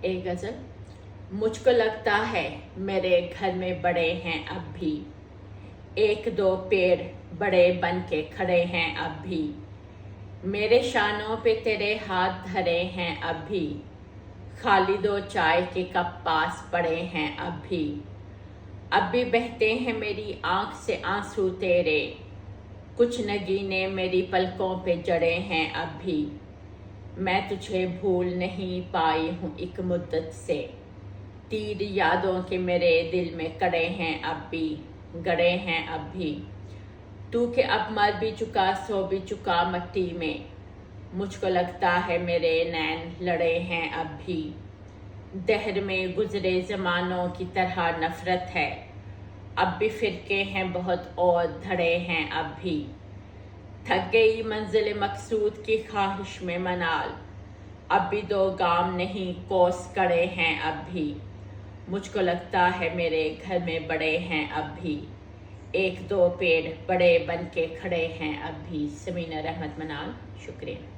एक गज़ल। मुझको लगता है मेरे घर में बड़े हैं अब भी, एक दो पेड़ बड़े बन के खड़े हैं अब भी, मेरे शानों पे तेरे हाथ धरे हैं अब भी, खाली दो चाय के कप पास पड़े हैं अब भी बहते हैं मेरी आँख से आंसू तेरे, कुछ नगीने मेरी पलकों पे जड़े हैं अब भी, मैं तुझे भूल नहीं पाई हूँ एक मुद्दत से, तीर यादों के मेरे दिल में कड़े हैं अब भी, गड़े हैं अब भी, तू के अब मर भी चुका सो भी चुका मिट्टी में, मुझको लगता है मेरे नैन लड़े हैं अब भी, दहर में गुजरे ज़मानों की तरह नफ़रत है, अब भी फिरके हैं बहुत और धड़े हैं अब भी, थक गई मंजिल मकसूद की ख्वाहिश में मनाल, अब भी दो गाम नहीं कोस कड़े हैं अब भी, मुझको लगता है मेरे घर में बड़े हैं अब भी, एक दो पेड़ बड़े बन के खड़े हैं अब भी। समीना रहमत मनाल, शुक्रिया।